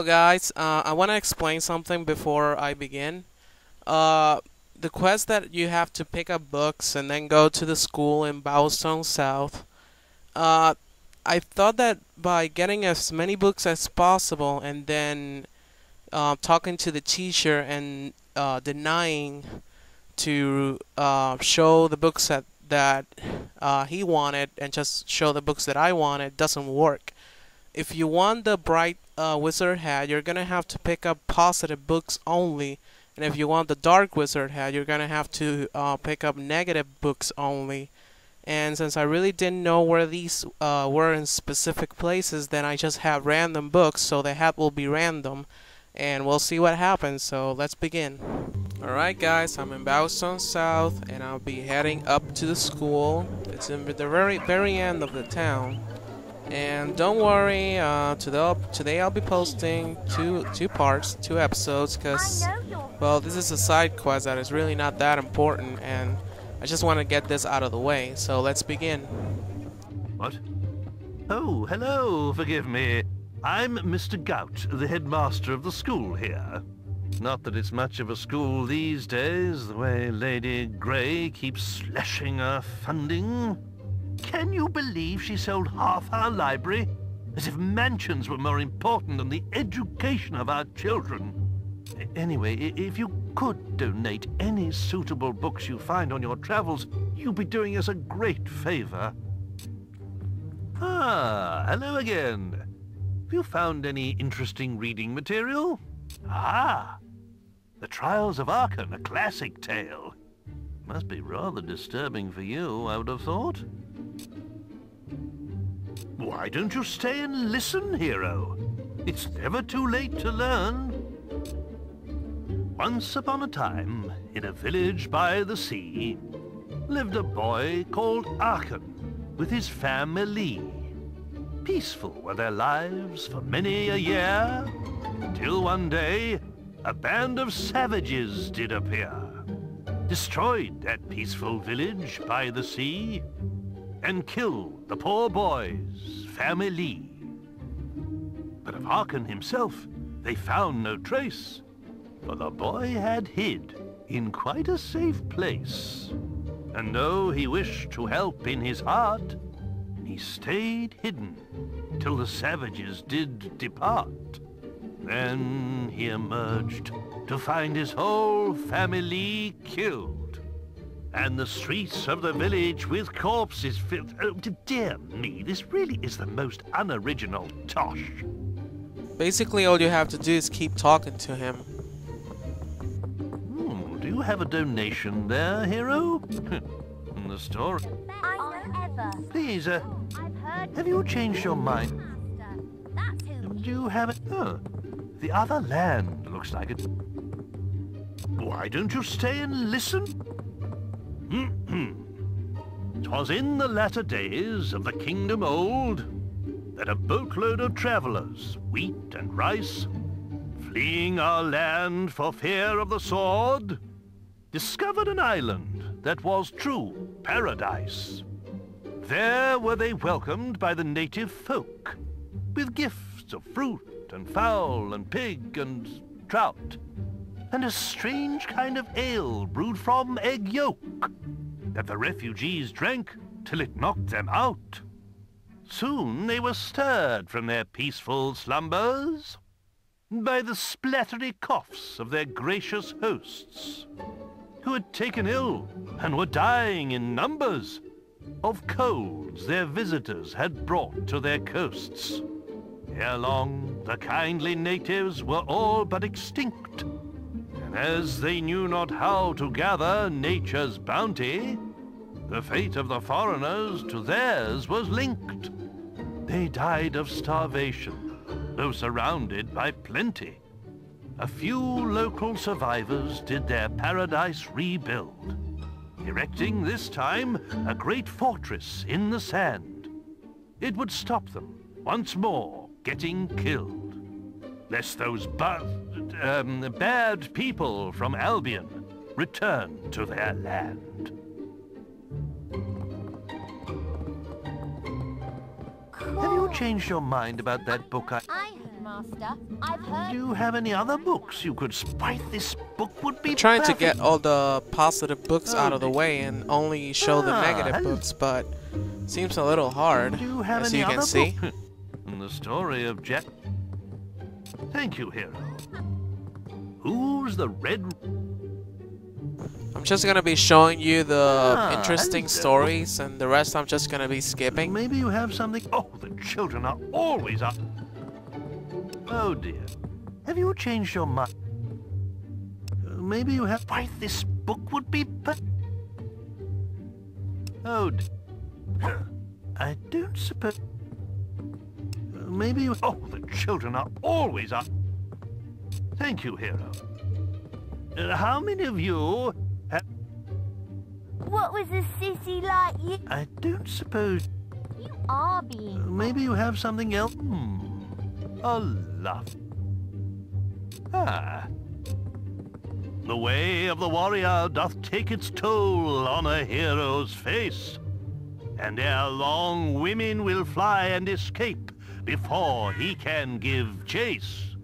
Hello guys, I want to explain something before I begin. The quest that you have to pick up books and then go to the school in Bowstone South. Uh, I thought that by getting as many books as possible and then talking to the teacher and denying to show the books that he wanted and just show the books that I wanted doesn't work. If you want the bright wizard hat, you're gonna have to pick up positive books only. And if you want the dark wizard hat, you're gonna have to pick up negative books only. And since I really didn't know where these were in specific places, then I just have random books, so the hat will be random. And we'll see what happens, so let's begin. Alright guys, I'm in Bowstone South, and I'll be heading up to the school. It's in the very end of the town. And don't worry, today I'll be posting two episodes, because, well, this is a side quest that is really not that important, and I just want to get this out of the way, so let's begin. What? Oh, hello, forgive me. I'm Mr. Gout, the headmaster of the school here. Not that it's much of a school these days, the way Lady Grey keeps slashing our funding. Can you believe she sold half our library? As if mansions were more important than the education of our children. Anyway, if you could donate any suitable books you find on your travels, you'd be doing us a great favor. Ah, hello again. Have you found any interesting reading material? Ah, the Trials of Arcan, a classic tale. Must be rather disturbing for you, I would have thought. Why don't you stay and listen, hero? It's never too late to learn. Once upon a time, in a village by the sea, lived a boy called Arcan with his family. Peaceful were their lives for many a year, till one day a band of savages did appear, destroyed that peaceful village by the sea, and killed the poor boy's family. But of Arcan himself they found no trace, for the boy had hid in quite a safe place. And though he wished to help in his heart, he stayed hidden till the savages did depart. Then he emerged to find his whole family killed, and the streets of the village with corpses filled. Oh, dear me, this really is the most unoriginal tosh. Basically, all you have to do is keep talking to him. Do you have a donation there, hero? In the store. Please, have you changed your mind? Do you have it? Oh, the other land looks like it. Why don't you stay and listen? 'Twas in the latter days of the kingdom old that a boatload of travelers, wheat and rice, fleeing our land for fear of the sword, discovered an island that was true paradise. There were they welcomed by the native folk, with gifts of fruit and fowl and pig and trout, and a strange kind of ale brewed from egg yolk that the refugees drank till it knocked them out. Soon they were stirred from their peaceful slumbers by the splattery coughs of their gracious hosts, who had taken ill and were dying in numbers of colds their visitors had brought to their coasts. Ere long, the kindly natives were all but extinct, and as they knew not how to gather nature's bounty, the fate of the foreigners to theirs was linked. They died of starvation, though surrounded by plenty. A few local survivors did their paradise rebuild, erecting this time a great fortress in the sand. It would stop them once more getting killed, lest those bad people from Albion return to their land. Have you changed your mind about that book? I have Master. I've heard... Do you have any other books you could spite? This book would be Trying to perfect. get all the positive books out of the dear. way and only show the negative hello. books, but seems a little hard, Do you have as any you can other see. book? The story of Jack. Thank you, hero. Who's the red? I'm just gonna be showing you the interesting hello. stories, and the rest I'm just gonna be skipping. Maybe you have something. Oh, the children are always up. Oh dear. Have you changed your mind? Maybe you have. Why, this book would be. Oh dear. I don't suppose. Maybe you. Oh, the children are always up. Thank you, hero. How many of you have. What was a sissy like you? I don't suppose. You are being... Maybe you have something else. A laugh. Ah. The way of the warrior doth take its toll on a hero's face. And ere long women will fly and escape before he can give chase.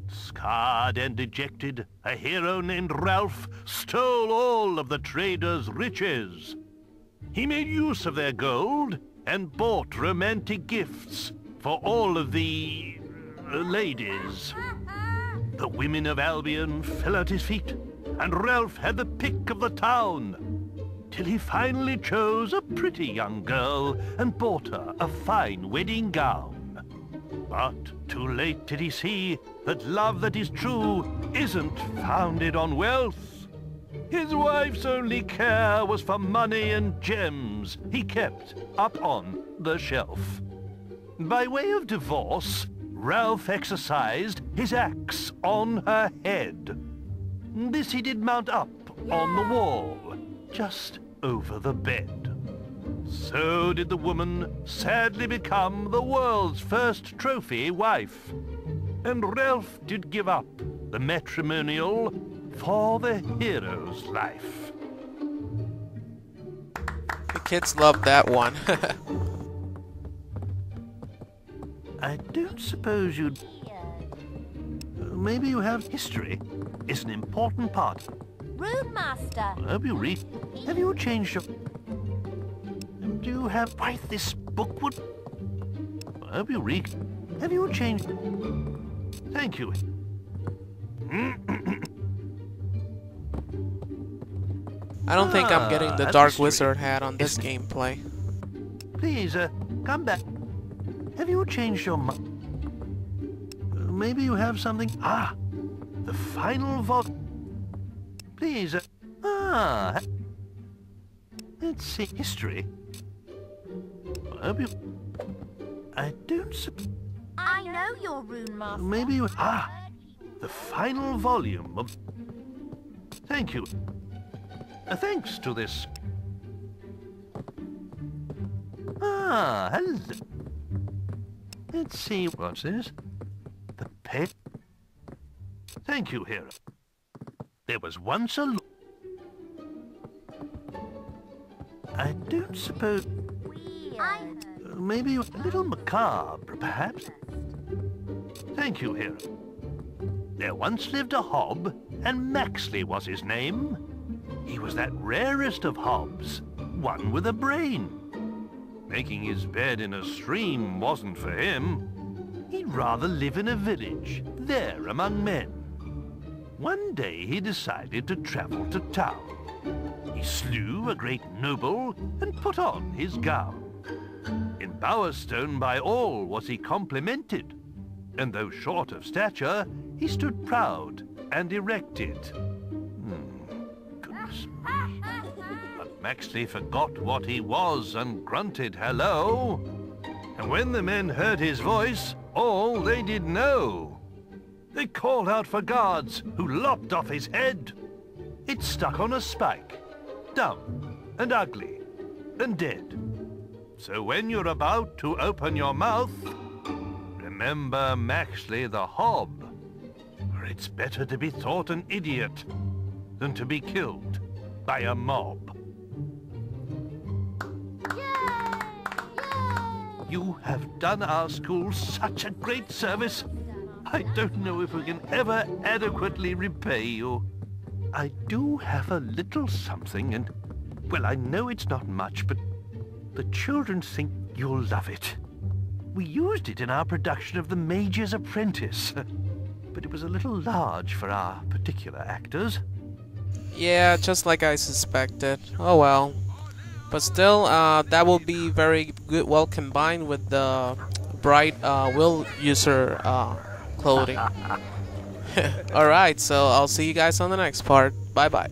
Scarred and dejected, a hero named Ralph stole all of the traders' riches. He made use of their gold and bought romantic gifts for all of the ladies. The women of Albion fell at his feet, and Ralph had the pick of the town, till he finally chose a pretty young girl and bought her a fine wedding gown. But too late did he see that love that is true isn't founded on wealth. His wife's only care was for money and gems he kept up on the shelf. By way of divorce, Ralph exercised his axe on her head. This he did mount up on the wall, just over the bed. So did the woman sadly become the world's first trophy wife. And Ralph did give up the matrimonial for the hero's life. The kids love that one. I don't suppose you'd... Maybe you have... History is an important part. Rude Master. I hope you read. Have you changed your... Do you have... Why, this book would... I hope you read. Have you changed... Thank you. I don't think I'm getting the that's Dark history. Wizard hat on this gameplay. Please, come back. Have you changed your mind? Maybe you have something... Ah! The final vote. Please, let's see. History. I hope you... I don't suppose... I know you're Rune Master. Maybe you... Ah! The final volume of... Thank you. Thanks to this... Hello. Let's see, what's this? The pet... Thank you, hero. There was once a... I don't suppose... Weird. Maybe a little macabre, perhaps? Thank you, hero. There once lived a hob, and Maxley was his name. He was that rarest of hobs, one with a brain. Making his bed in a stream wasn't for him. He'd rather live in a village, there among men. One day he decided to travel to town. He slew a great noble and put on his gown. In Bowerstone by all was he complimented, and though short of stature, he stood proud and erected. Goodness me. But Maxley forgot what he was and grunted hello. And when the men heard his voice, all they did know. They called out for guards, who lopped off his head. It stuck on a spike, dumb and ugly and dead. So when you're about to open your mouth, remember Maxley the hob, for it's better to be thought an idiot than to be killed by a mob. You have done our school such a great service. I don't know if we can ever adequately repay you. I do have a little something, and, well, I know it's not much, but the children think you'll love it. We used it in our production of The Mage's Apprentice, but it was a little large for our particular actors. Yeah, just like I suspected. Oh well. But still, that will be very good, well combined with the bright will user clothing. Alright, so I'll see you guys on the next part. Bye bye.